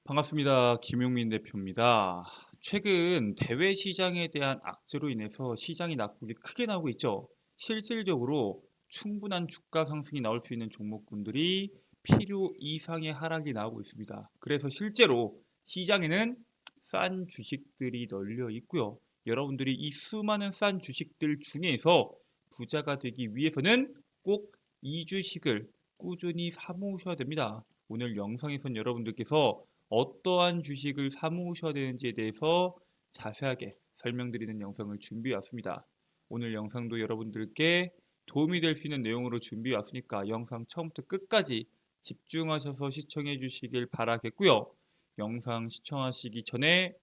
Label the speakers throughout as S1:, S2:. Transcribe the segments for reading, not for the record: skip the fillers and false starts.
S1: 반갑습니다. 김용민 대표입니다. 최근 대외 시장에 대한 악재로 인해서 시장이 낙폭이 크게 나오고 있죠. 실질적으로 충분한 주가 상승이 나올 수 있는 종목군들이 필요 이상의 하락이 나오고 있습니다. 그래서 실제로 시장에는 싼 주식들이 널려 있고요. 여러분들이 이 수많은 싼 주식들 중에서 부자가 되기 위해서는 꼭 이 주식을 꾸준히 사모으셔야 됩니다. 오늘 영상에선 여러분들께서 어떠한 주식을 사모으셔야 되는지에 대해서 자세하게 설명드리는 영상을 준비해 왔습니다. 오늘 영상도 여러분들께 도움이 될 수 있는 내용으로 준비해 왔으니까 영상 처음부터 끝까지 집중하셔서 시청해 주시길 바라겠고요. 영상 시청하시기 전에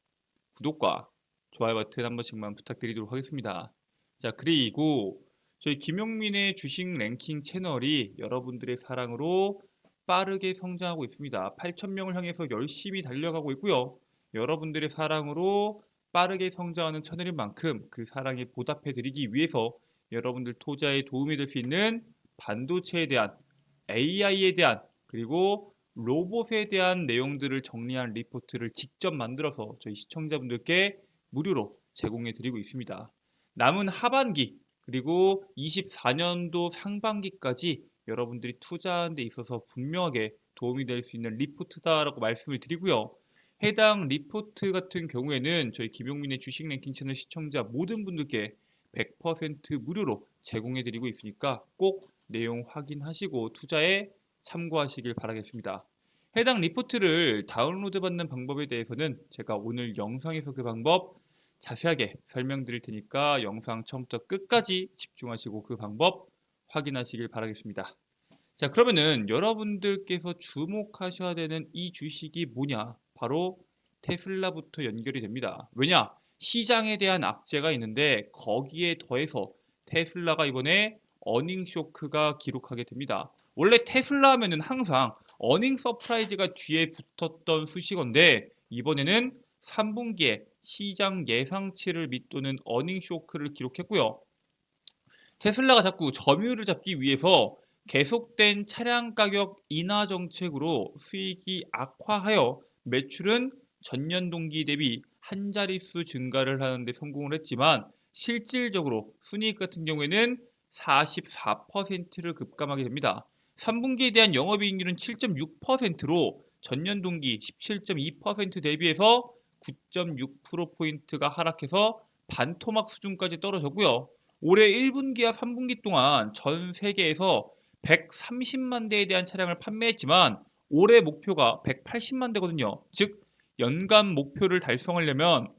S1: 구독과 좋아요 버튼 한 번씩만 부탁드리도록 하겠습니다. 자, 그리고 저희 김용민의 주식 랭킹 채널이 여러분들의 사랑으로 빠르게 성장하고 있습니다. 8,000명을 향해서 열심히 달려가고 있고요. 여러분들의 사랑으로 빠르게 성장하는 채널인 만큼 그 사랑에 보답해 드리기 위해서 여러분들 투자에 도움이 될 수 있는 반도체에 대한 AI에 대한 그리고 로봇에 대한 내용들을 정리한 리포트를 직접 만들어서 저희 시청자분들께 무료로 제공해 드리고 있습니다. 남은 하반기 그리고 24년도 상반기까지 여러분들이 투자하는 데 있어서 분명하게 도움이 될 수 있는 리포트다라고 말씀을 드리고요. 해당 리포트 같은 경우에는 저희 김용민의 주식 랭킹 채널 시청자 모든 분들께 100% 무료로 제공해 드리고 있으니까 꼭 내용 확인하시고 투자에 참고하시길 바라겠습니다. 해당 리포트를 다운로드 받는 방법에 대해서는 제가 오늘 영상에서 그 방법 자세하게 설명드릴 테니까 영상 처음부터 끝까지 집중하시고 그 방법 확인하시길 바라겠습니다. 자, 그러면은 여러분들께서 주목하셔야 되는 이 주식이 뭐냐? 바로 테슬라부터 연결이 됩니다. 왜냐? 시장에 대한 악재가 있는데 거기에 더해서 테슬라가 이번에 어닝 쇼크가 기록하게 됩니다. 원래 테슬라 하면은 항상 어닝 서프라이즈가 뒤에 붙었던 수식어인데 이번에는 3분기에 시장 예상치를 밑도는 어닝 쇼크를 기록했고요. 테슬라가 자꾸 점유율을 잡기 위해서 계속된 차량 가격 인하 정책으로 수익이 악화하여 매출은 전년 동기 대비 한 자릿수 증가를 하는데 성공을 했지만 실질적으로 순이익 같은 경우에는 44%를 급감하게 됩니다. 3분기에 대한 영업이익률은 7.6%로 전년 동기 17.2% 대비해서 9.6%포인트가 하락해서 반토막 수준까지 떨어졌고요. 올해 1분기와 3분기 동안 전 세계에서 130만 대에 대한 차량을 판매했지만 올해 목표가 180만 대거든요. 즉 연간 목표를 달성하려면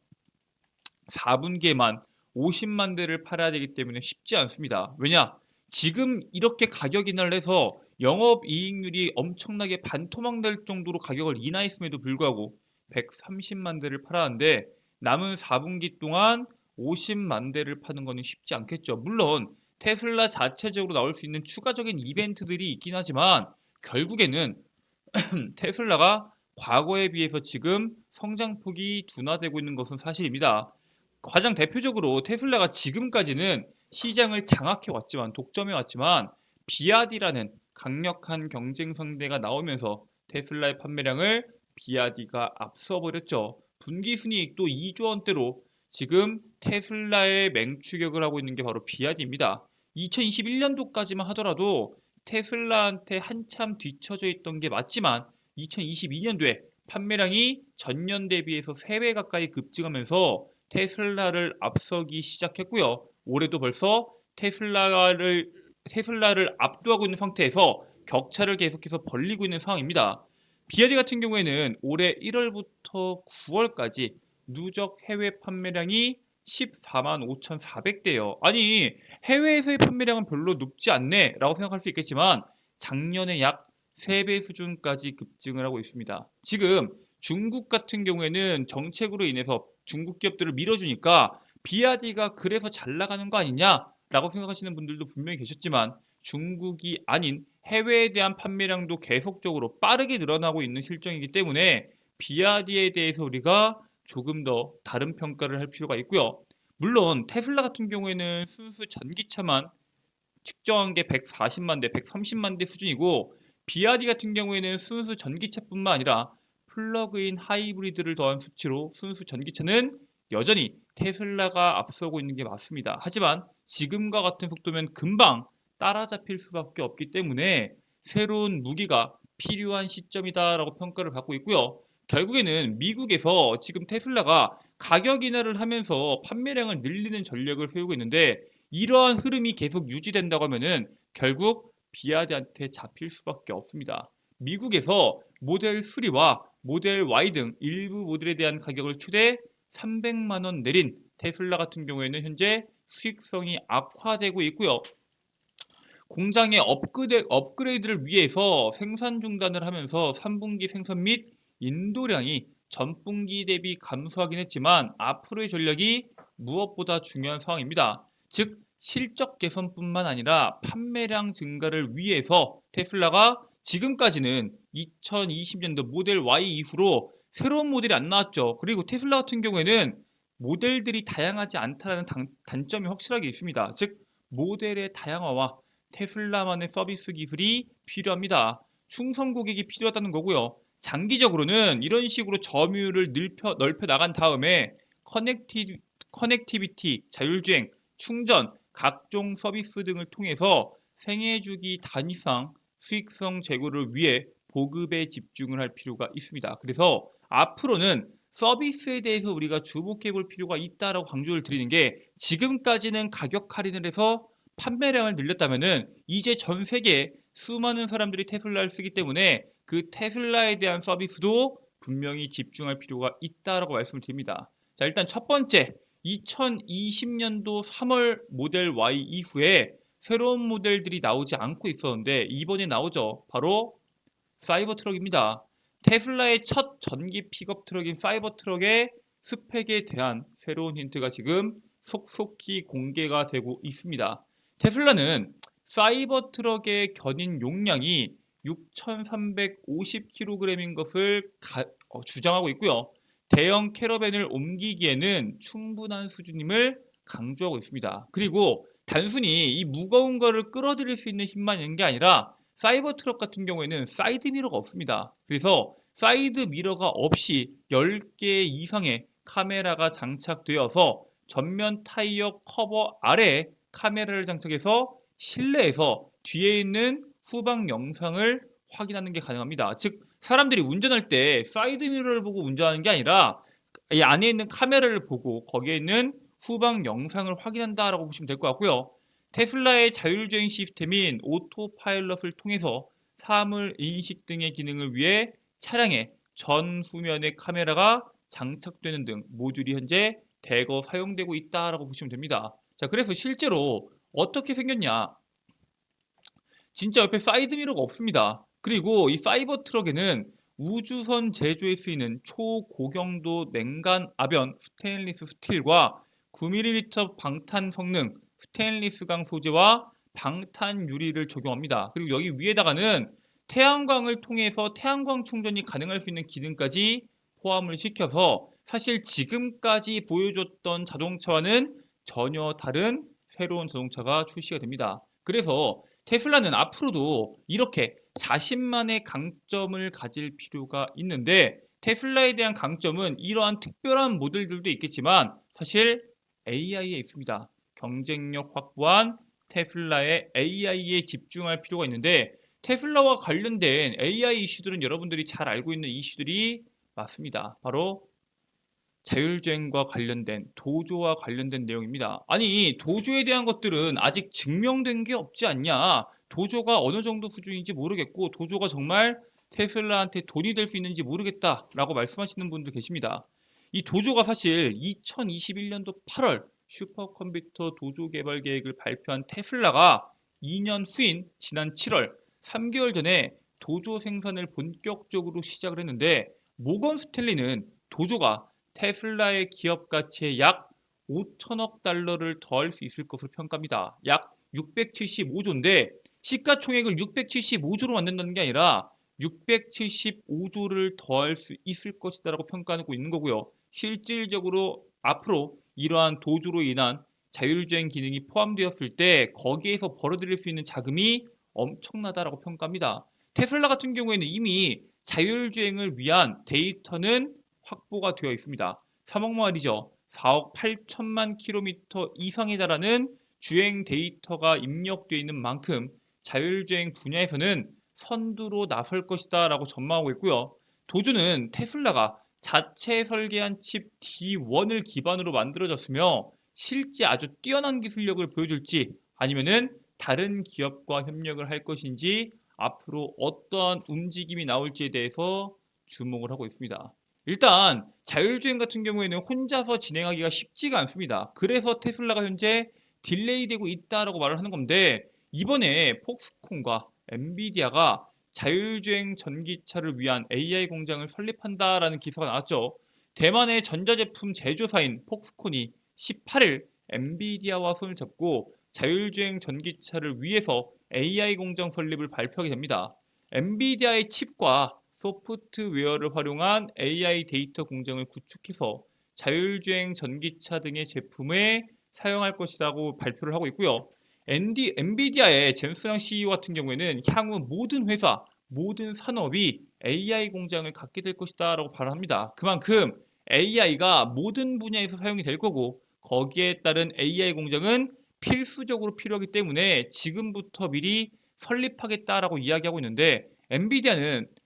S1: 4분기에만 50만 대를 팔아야 되기 때문에 쉽지 않습니다. 왜냐? 지금 이렇게 가격 인하를 해서 영업이익률이 엄청나게 반토막 날 정도로 가격을 인하했음에도 불구하고 130만 대를 팔았는데 남은 4분기 동안 50만 대를 파는 것은 쉽지 않겠죠. 물론 테슬라 자체적으로 나올 수 있는 추가적인 이벤트들이 있긴 하지만 결국에는 테슬라가 과거에 비해서 지금 성장폭이 둔화되고 있는 것은 사실입니다. 가장 대표적으로 테슬라가 지금까지는 시장을 장악해 왔지만 독점해 왔지만 비아디라는 강력한 경쟁 상대가 나오면서 테슬라의 판매량을 비아디가 앞서 버렸죠. 분기 순이익도 2조 원대로 지금 테슬라의 맹추격을 하고 있는 게 바로 비아디입니다. 2021년도까지만 하더라도 테슬라한테 한참 뒤처져 있던 게 맞지만 2022년도에 판매량이 전년 대비해서 3배 가까이 급증하면서 테슬라를 앞서기 시작했고요. 올해도 벌써 테슬라를 압도하고 있는 상태에서 격차를 계속해서 벌리고 있는 상황입니다. 비아디 같은 경우에는 올해 1월부터 9월까지 누적 해외 판매량이 14만 5,400대예요. 아니 해외에서의 판매량은 별로 높지 않네 라고 생각할 수 있겠지만 작년에 약 3배 수준까지 급증을 하고 있습니다. 지금 중국 같은 경우에는 정책으로 인해서 중국 기업들을 밀어주니까 비아디가 그래서 잘 나가는 거 아니냐라고 생각하시는 분들도 분명히 계셨지만 중국이 아닌 해외에 대한 판매량도 계속적으로 빠르게 늘어나고 있는 실정이기 때문에 비아디에 대해서 우리가 조금 더 다른 평가를 할 필요가 있고요. 물론 테슬라 같은 경우에는 순수 전기차만 측정한 게 140만 대, 130만 대 수준이고 비아디 같은 경우에는 순수 전기차뿐만 아니라 플러그인 하이브리드를 더한 수치로 순수 전기차는 여전히 테슬라가 앞서고 있는 게 맞습니다. 하지만 지금과 같은 속도면 금방 따라잡힐 수밖에 없기 때문에 새로운 무기가 필요한 시점이다라고 평가를 받고 있고요. 결국에는 미국에서 지금 테슬라가 가격 인하를 하면서 판매량을 늘리는 전략을 세우고 있는데 이러한 흐름이 계속 유지된다고 하면은 결국 비아드한테 잡힐 수밖에 없습니다. 미국에서 모델 3와 모델 Y 등 일부 모델에 대한 가격을 최대 300만 원 내린 테슬라 같은 경우에는 현재 수익성이 악화되고 있고요. 공장의 업그레이드를 위해서 생산 중단을 하면서 3분기 생산 및 인도량이 전분기 대비 감소하긴 했지만 앞으로의 전략이 무엇보다 중요한 상황입니다. 즉 실적 개선뿐만 아니라 판매량 증가를 위해서 테슬라가 지금까지는 2020년도 모델 Y 이후로 새로운 모델이 안 나왔죠. 그리고 테슬라 같은 경우에는 모델들이 다양하지 않다는 단점이 확실하게 있습니다. 즉 모델의 다양화와 테슬라만의 서비스 기술이 필요합니다. 충성 고객이 필요하다는 거고요. 장기적으로는 이런 식으로 점유율을 넓혀 나간 다음에 커넥티비티, 자율주행, 충전, 각종 서비스 등을 통해서 생애주기 단위상 수익성 제고를 위해 보급에 집중을 할 필요가 있습니다. 그래서 앞으로는 서비스에 대해서 우리가 주목해 볼 필요가 있다라고 강조를 드리는 게 지금까지는 가격 할인을 해서 판매량을 늘렸다면은 이제 전 세계 수많은 사람들이 테슬라를 쓰기 때문에 그 테슬라에 대한 서비스도 분명히 집중할 필요가 있다라고 말씀을 드립니다. 자, 일단 첫 번째 2020년도 3월 모델 Y 이후에 새로운 모델들이 나오지 않고 있었는데 이번에 나오죠. 바로 사이버 트럭입니다. 테슬라의 첫 전기 픽업 트럭인 사이버 트럭의 스펙에 대한 새로운 힌트가 지금 속속히 공개가 되고 있습니다. 테슬라는 사이버 트럭의 견인 용량이 6,350kg인 것을 주장하고 있고요. 대형 캐러밴을 옮기기에는 충분한 수준임을 강조하고 있습니다. 그리고 단순히 이 무거운 거를 끌어들일 수 있는 힘만 있는 게 아니라 사이버 트럭 같은 경우에는 사이드 미러가 없습니다. 그래서 사이드 미러가 없이 10개 이상의 카메라가 장착되어서 전면 타이어 커버 아래에 카메라를 장착해서 실내에서 뒤에 있는 후방 영상을 확인하는 게 가능합니다. 즉 사람들이 운전할 때 사이드 미러를 보고 운전하는 게 아니라 이 안에 있는 카메라를 보고 거기에 있는 후방 영상을 확인한다라고 보시면 될 것 같고요. 테슬라의 자율주행 시스템인 오토파일럿을 통해서 사물 인식 등의 기능을 위해 차량의 전후면에 카메라가 장착되는 등 모듈이 현재 대거 사용되고 있다라고 보시면 됩니다. 자, 그래서 실제로 어떻게 생겼냐? 진짜 옆에 사이드 미러가 없습니다. 그리고 이 사이버 트럭에는 우주선 제조에 쓰이는 초고경도 냉간 아변 스테인리스 스틸과 9mm 방탄 성능 스테인리스강 소재와 방탄 유리를 적용합니다. 그리고 여기 위에다가는 태양광을 통해서 태양광 충전이 가능할 수 있는 기능까지 포함을 시켜서 사실 지금까지 보여줬던 자동차와는 전혀 다른 새로운 자동차가 출시가 됩니다. 그래서 테슬라는 앞으로도 이렇게 자신만의 강점을 가질 필요가 있는데 테슬라에 대한 강점은 이러한 특별한 모델들도 있겠지만 사실 AI에 있습니다. 경쟁력 확보한 테슬라의 AI에 집중할 필요가 있는데 테슬라와 관련된 AI 이슈들은 여러분들이 잘 알고 있는 이슈들이 맞습니다. 바로 자율주행과 관련된 도조와 관련된 내용입니다. 아니 도조에 대한 것들은 아직 증명된 게 없지 않냐. 도조가 어느 정도 수준인지 모르겠고 도조가 정말 테슬라한테 돈이 될 수 있는지 모르겠다라고 말씀하시는 분들 계십니다. 이 도조가 사실 2021년도 8월 슈퍼컴퓨터 도조 개발 계획을 발표한 테슬라가 2년 후인 지난 7월 3개월 전에 도조 생산을 본격적으로 시작을 했는데 모건 스탠리는 도조가 테슬라의 기업 가치에 약 5천억 달러를 더할 수 있을 것으로 평가합니다. 약 675조인데 시가총액을 675조로 만든다는 게 아니라 675조를 더할 수 있을 것이다라고 평가하고 있는 거고요. 실질적으로 앞으로 이러한 도조로 인한 자율주행 기능이 포함되었을 때 거기에서 벌어들일 수 있는 자금이 엄청나다라고 평가합니다. 테슬라 같은 경우에는 이미 자율주행을 위한 데이터는 확보가 되어 있습니다. 3억 마일이죠. 4억 8천만 킬로미터 이상에 달하는 주행 데이터가 입력되어 있는 만큼 자율주행 분야에서는 선두로 나설 것이다 라고 전망하고 있고요. 도주는 테슬라가 자체 설계한 칩 D1을 기반으로 만들어졌으며 실제 아주 뛰어난 기술력을 보여줄지 아니면은 다른 기업과 협력을 할 것인지 앞으로 어떠한 움직임이 나올지에 대해서 주목을 하고 있습니다. 일단 자율주행 같은 경우에는 혼자서 진행하기가 쉽지가 않습니다. 그래서 테슬라가 현재 딜레이되고 있다라고 말을 하는 건데 이번에 폭스콘과 엔비디아가 자율주행 전기차를 위한 AI 공장을 설립한다라는 기사가 나왔죠. 대만의 전자제품 제조사인 폭스콘이 18일 엔비디아와 손을 잡고 자율주행 전기차를 위해서 AI 공장 설립을 발표하게 됩니다. 엔비디아의 칩과 소프트웨어를 활용한 AI 데이터 공장을 구축해서 자율주행 전기차 등의 제품에 사용할 것이라고 발표를 하고 있고요. 엔비디아의 젠스랑 CEO 같은 경우에는 향후 모든 회사, 모든 산업이 AI 공장을 갖게 될 것이다 라고 발언합니다. 그만큼 AI가 모든 분야에서 사용이 될 거고 거기에 따른 AI 공장은 필수적으로 필요하기 때문에 지금부터 미리 설립하겠다라고 이야기하고 있는데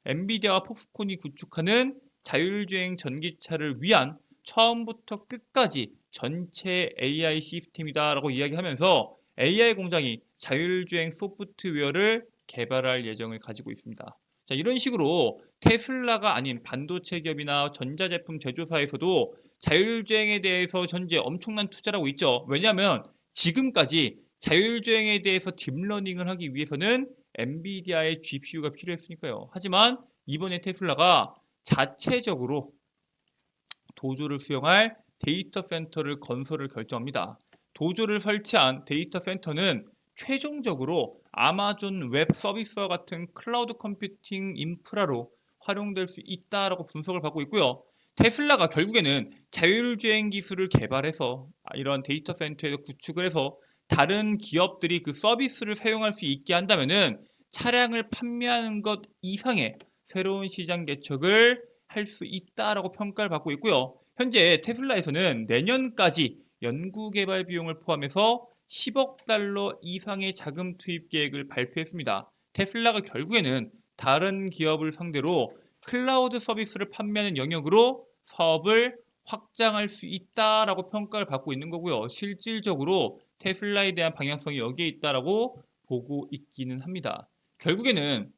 S1: 엔비디아와 폭스콘이 구축하는 자율주행 전기차를 위한 처음부터 끝까지 전체 AI 시스템이다라고 이야기하면서 AI 공장이 자율주행 소프트웨어를 개발할 예정을 가지고 있습니다. 자, 이런 식으로 테슬라가 아닌 반도체 기업이나 전자제품 제조사에서도 자율주행에 대해서 현재 엄청난 투자를 하고 있죠. 왜냐하면 지금까지 자율주행에 대해서 딥러닝을 하기 위해서는 엔비디아의 GPU가 필요했으니까요. 하지만 이번에 테슬라가 자체적으로 도조를 수용할 데이터 센터를 건설을 결정합니다. 도조를 설치한 데이터 센터는 최종적으로 아마존 웹 서비스와 같은 클라우드 컴퓨팅 인프라로 활용될 수 있다라고 분석을 받고 있고요. 테슬라가 결국에는 자율주행 기술을 개발해서 이런 데이터 센터에서 구축을 해서 다른 기업들이 그 서비스를 사용할 수 있게 한다면은 차량을 판매하는 것 이상의 새로운 시장 개척을 할 수 있다라고 평가를 받고 있고요. 현재 테슬라에서는 내년까지 연구개발 비용을 포함해서 10억 달러 이상의 자금 투입 계획을 발표했습니다. 테슬라가 결국에는 다른 기업을 상대로 클라우드 서비스를 판매하는 영역으로 사업을 확장할 수 있다라고 평가를 받고 있는 거고요. 실질적으로 테슬라에 대한 방향성이 여기에 있다라고 보고 있기는 합니다. 결국에는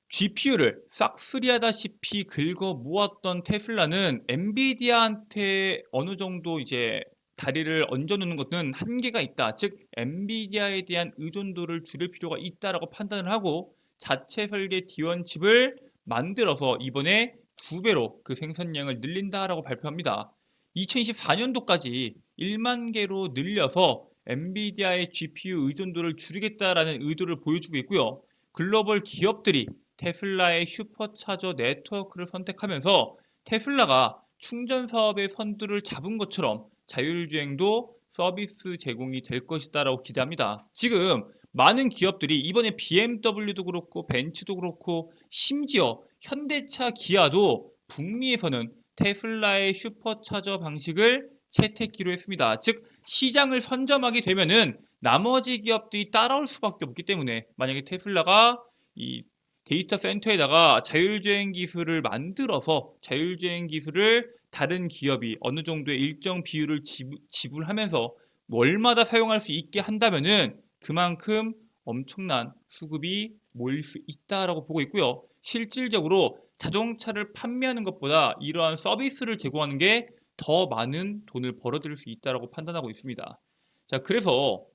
S1: GPU를 싹쓸이하다시피 긁어 모았던 테슬라는 엔비디아한테 어느 정도 이제 다리를 얹어놓는 것은 한계가 있다. 즉 엔비디아에 대한 의존도를 줄일 필요가 있다라고 판단을 하고 자체 설계 D1 칩을 만들어서 이번에 2배로 그 생산량을 늘린다라고 발표합니다. 2024년도까지 1만 개로 늘려서 엔비디아의 GPU 의존도를 줄이겠다라는 의도를 보여주고 있고요. 글로벌 기업들이 테슬라의 슈퍼차저 네트워크를 선택하면서 테슬라가 충전 사업의 선두를 잡은 것처럼 자율주행도 서비스 제공이 될 것이다라고 기대합니다. 지금 많은 기업들이 이번에 BMW도 그렇고 벤츠도 그렇고 심지어 현대차, 기아도 북미에서는 테슬라의 슈퍼차저 방식을 채택키로 했습니다. 즉 시장을 선점하게 되면은 나머지 기업들이 따라올 수밖에 없기 때문에 만약에 테슬라가 이 데이터 센터에다가 자율주행 기술을 만들어서 자율주행 기술을 다른 기업이 어느 정도의 일정 비율을 지불하면서 월마다 사용할 수 있게 한다면은 그만큼 엄청난 수급이 모일 수 있다라고 보고 있고요. 실질적으로 자동차를 판매하는 것보다 이러한 서비스를 제공하는 게 더 많은 돈을 벌어들일 수 있다라고 판단하고 있습니다. 자, 그래서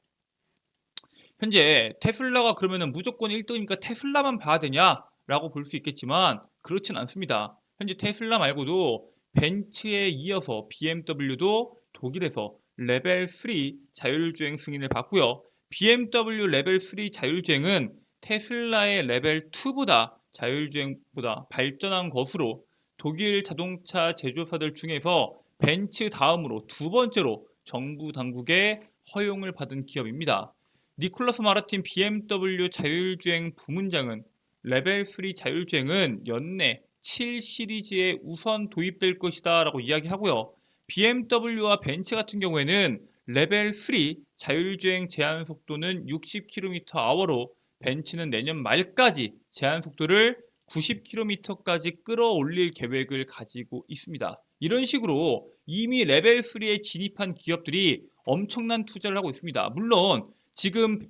S1: 현재 테슬라가 그러면은 무조건 1등이니까 테슬라만 봐야 되냐라고 볼 수 있겠지만 그렇진 않습니다. 현재 테슬라 말고도 벤츠에 이어서 BMW도 독일에서 레벨 3 자율주행 승인을 받고요. BMW 레벨 3 자율주행은 테슬라의 레벨 2보다 자율주행보다 발전한 것으로 독일 자동차 제조사들 중에서 벤츠 다음으로 두 번째로 정부 당국의 허용을 받은 기업입니다. 니콜라스 마르틴 BMW 자율주행 부문장은 레벨 3 자율주행은 연내 7 시리즈에 우선 도입될 것이다 라고 이야기하고요. BMW와 벤츠 같은 경우에는 레벨 3 자율주행 제한 속도는 60km/h로 벤츠는 내년 말까지 제한 속도를 90km까지 끌어올릴 계획을 가지고 있습니다. 이런 식으로 이미 레벨 3에 진입한 기업들이 엄청난 투자를 하고 있습니다. 물론 지금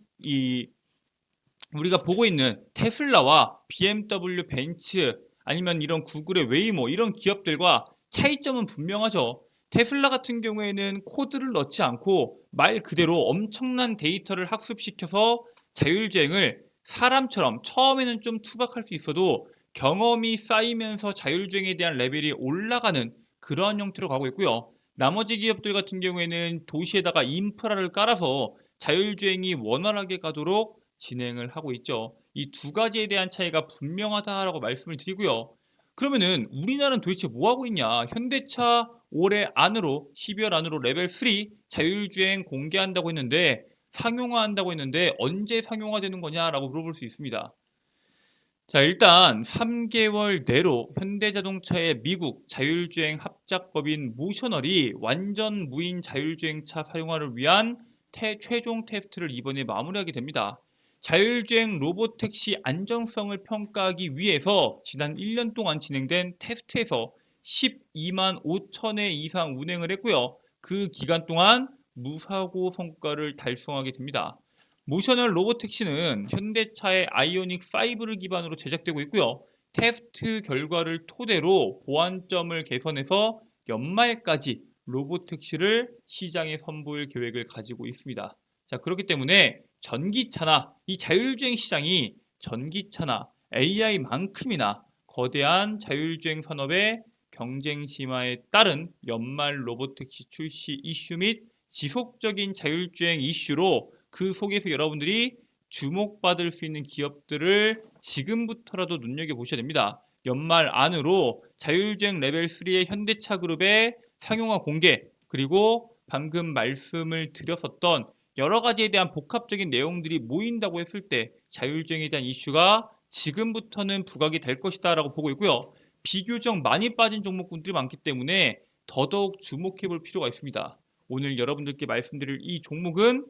S1: 우리가 보고 있는 테슬라와 BMW, 벤츠 아니면 이런 구글의 웨이모 이런 기업들과 차이점은 분명하죠. 테슬라 같은 경우에는 코드를 넣지 않고 말 그대로 엄청난 데이터를 학습시켜서 자율주행을 사람처럼 처음에는 좀 투박할 수 있어도 경험이 쌓이면서 자율주행에 대한 레벨이 올라가는 그러한 형태로 가고 있고요. 나머지 기업들 같은 경우에는 도시에다가 인프라를 깔아서 자율주행이 원활하게 가도록 진행을 하고 있죠. 이 두 가지에 대한 차이가 분명하다라고 말씀을 드리고요. 그러면은 우리나라는 도대체 뭐 하고 있냐? 현대차 올해 안으로 12월 안으로 레벨 3 자율주행 공개한다고 했는데 상용화한다고 했는데 언제 상용화되는 거냐라고 물어볼 수 있습니다. 자, 일단 3개월 내로 현대자동차의 미국 자율주행 합작법인 모셔널이 완전 무인 자율주행차 사용화를 위한 최종 테스트를 이번에 마무리하게 됩니다. 자율주행 로보택시 안정성을 평가하기 위해서 지난 1년 동안 진행된 테스트에서 12만 5천 회 이상 운행을 했고요. 그 기간 동안 무사고 성과를 달성하게 됩니다. 모셔널 로보택시는 현대차의 아이오닉 5를 기반으로 제작되고 있고요. 테스트 결과를 토대로 보안점을 개선해서 연말까지 로보택시를 시장에 선보일 계획을 가지고 있습니다. 자, 그렇기 때문에 전기차나 이 자율주행 시장이 전기차나 AI만큼이나 거대한 자율주행 산업의 경쟁 심화에 따른 연말 로보택시 출시 이슈 및 지속적인 자율주행 이슈로 그 속에서 여러분들이 주목받을 수 있는 기업들을 지금부터라도 눈여겨보셔야 됩니다. 연말 안으로 자율주행 레벨 3의 현대차 그룹의 상용화 공개, 그리고 방금 말씀을 드렸었던 여러 가지에 대한 복합적인 내용들이 모인다고 했을 때 자율주행에 대한 이슈가 지금부터는 부각이 될 것이다 라고 보고 있고요. 비교적 많이 빠진 종목군들이 많기 때문에 더더욱 주목해 볼 필요가 있습니다. 오늘 여러분들께 말씀드릴 이 종목은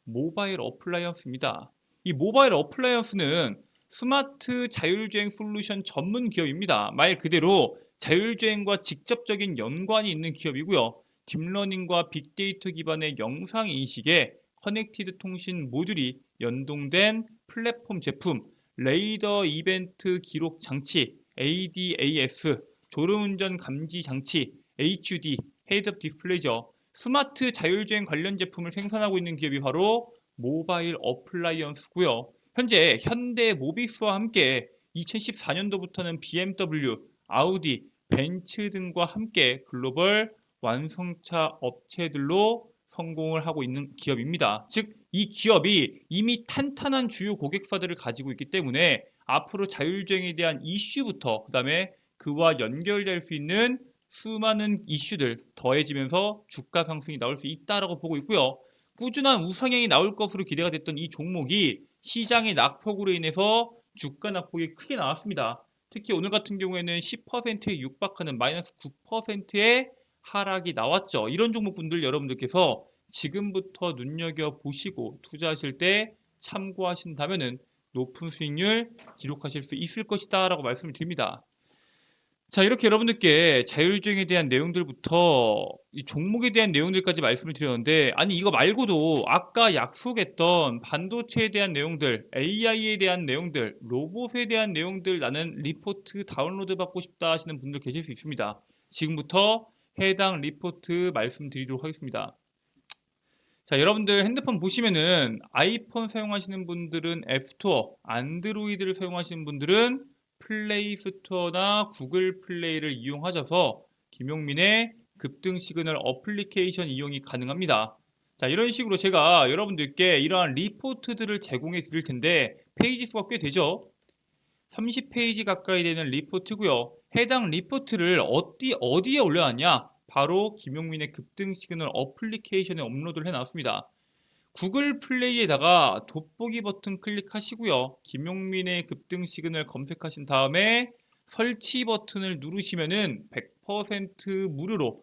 S1: 모바일 어플라이언스입니다. 이 모바일 어플라이언스는 스마트 자율주행 솔루션 전문 기업입니다. 말 그대로 자율주행과 직접적인 연관이 있는 기업이고요. 딥러닝과 빅데이터 기반의 영상 인식에 커넥티드 통신 모듈이 연동된 플랫폼 제품, 레이더 이벤트 기록 장치, ADAS, 졸음운전 감지 장치, HUD, 헤드업 디스플레이죠. 스마트 자율주행 관련 제품을 생산하고 있는 기업이 바로 모바일 어플라이언스고요. 현재 현대 모비스와 함께 2014년도부터는 BMW, 아우디, 벤츠 등과 함께 글로벌 완성차 업체들로 성공을 하고 있는 기업입니다. 즉, 이 기업이 이미 탄탄한 주요 고객사들을 가지고 있기 때문에 앞으로 자율주행에 대한 이슈부터 그다음에 그와 연결될 수 있는 수많은 이슈들 더해지면서 주가 상승이 나올 수 있다라고 보고 있고요. 꾸준한 우상향이 나올 것으로 기대가 됐던 이 종목이 시장의 낙폭으로 인해서 주가 낙폭이 크게 나왔습니다. 특히 오늘 같은 경우에는 10%에 육박하는 마이너스 9%의 하락이 나왔죠. 이런 종목분들 여러분들께서 지금부터 눈여겨보시고 투자하실 때 참고하신다면 높은 수익률 기록하실 수 있을 것이다 라고 말씀을 드립니다. 자, 이렇게 여러분들께 자율주행에 대한 내용들부터 이 종목에 대한 내용들까지 말씀을 드렸는데, 아니 이거 말고도 아까 약속했던 반도체에 대한 내용들, AI에 대한 내용들, 로봇에 대한 내용들 나는 리포트 다운로드 받고 싶다 하시는 분들 계실 수 있습니다. 지금부터 해당 리포트 말씀드리도록 하겠습니다. 자, 여러분들 핸드폰 보시면은 아이폰 사용하시는 분들은 앱스토어, 안드로이드를 사용하시는 분들은 플레이 스토어나 구글 플레이를 이용하셔서 김용민의 급등 시그널 어플리케이션 이용이 가능합니다. 자, 이런 식으로 제가 여러분들께 이러한 리포트들을 제공해 드릴 텐데 페이지 수가 꽤 되죠. 30페이지 가까이 되는 리포트고요. 해당 리포트를 어디에 올려놨냐? 바로 김용민의 급등 시그널 어플리케이션에 업로드를 해놨습니다. 구글 플레이에다가 돋보기 버튼 클릭하시고요. 김용민의 급등 시그널 검색하신 다음에 설치 버튼을 누르시면은 100% 무료로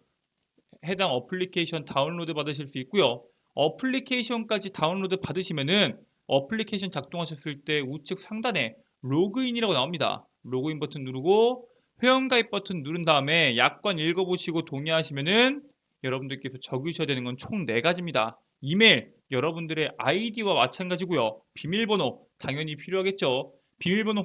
S1: 해당 어플리케이션 다운로드 받으실 수 있고요. 어플리케이션까지 다운로드 받으시면은 어플리케이션 작동하셨을 때 우측 상단에 로그인이라고 나옵니다. 로그인 버튼 누르고 회원가입 버튼 누른 다음에 약관 읽어보시고 동의하시면은 여러분들께서 적으셔야 되는 건 총 4가지입니다. 이메일, 여러분들의 아이디와 마찬가지고요. 비밀번호 당연히 필요하겠죠. 비밀번호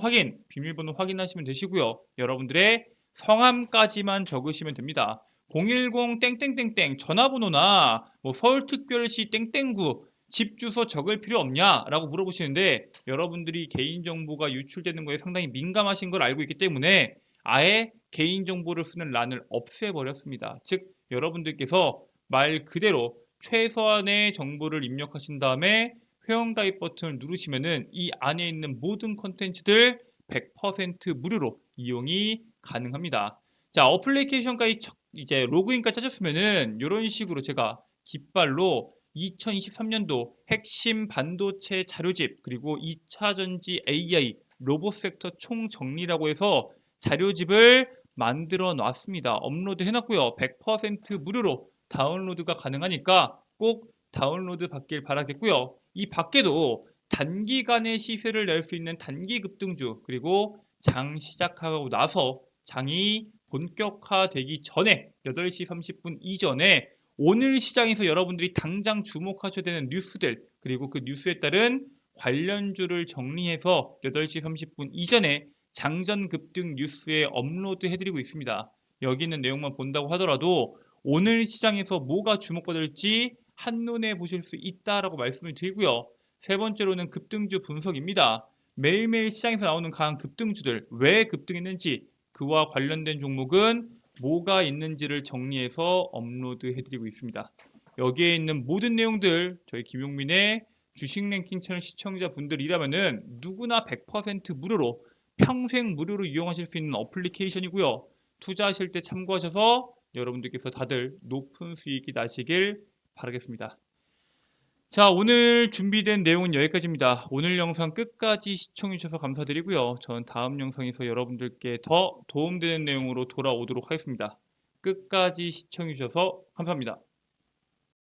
S1: 확인하시면 되시고요. 여러분들의 성함까지만 적으시면 됩니다. 010 땡땡땡땡 전화번호나 뭐 서울특별시 땡땡구 집 주소 적을 필요 없냐라고 물어보시는데 여러분들이 개인정보가 유출되는 거에 상당히 민감하신 걸 알고 있기 때문에 아예 개인정보를 쓰는 란을 없애버렸습니다. 즉 여러분들께서 말 그대로 최소한의 정보를 입력하신 다음에 회원가입 버튼을 누르시면은 이 안에 있는 모든 컨텐츠들 100% 무료로 이용이 가능합니다. 자, 어플리케이션까지 이제 로그인까지 하셨으면은 이런 식으로 제가 깃발로 2023년도 핵심 반도체 자료집 그리고 2차 전지 AI 로봇 섹터 총정리라고 해서 자료집을 만들어 놨습니다. 업로드 해놨고요. 100% 무료로 다운로드가 가능하니까 꼭 다운로드 받길 바라겠고요. 이 밖에도 단기간의 시세를 낼 수 있는 단기 급등주 그리고 장 시작하고 나서 장이 본격화되기 전에 8시 30분 이전에 오늘 시장에서 여러분들이 당장 주목하셔야 되는 뉴스들 그리고 그 뉴스에 따른 관련주를 정리해서 8시 30분 이전에 장전 급등 뉴스에 업로드 해드리고 있습니다. 여기 있는 내용만 본다고 하더라도 오늘 시장에서 뭐가 주목받을지 한눈에 보실 수 있다라고 말씀을 드리고요. 세 번째로는 급등주 분석입니다. 매일매일 시장에서 나오는 강한 급등주들 왜 급등했는지 그와 관련된 종목은 뭐가 있는지를 정리해서 업로드 해드리고 있습니다. 여기에 있는 모든 내용들 저희 김용민의 주식 랭킹 채널 시청자분들이라면은 누구나 100% 무료로 평생 무료로 이용하실 수 있는 어플리케이션이고요. 투자하실 때 참고하셔서 여러분들께서 다들 높은 수익이 나시길 바라겠습니다. 자, 오늘 준비된 내용은 여기까지입니다. 오늘 영상 끝까지 시청해주셔서 감사드리고요. 저는 다음 영상에서 여러분들께 더 도움되는 내용으로 돌아오도록 하겠습니다. 끝까지 시청해주셔서 감사합니다.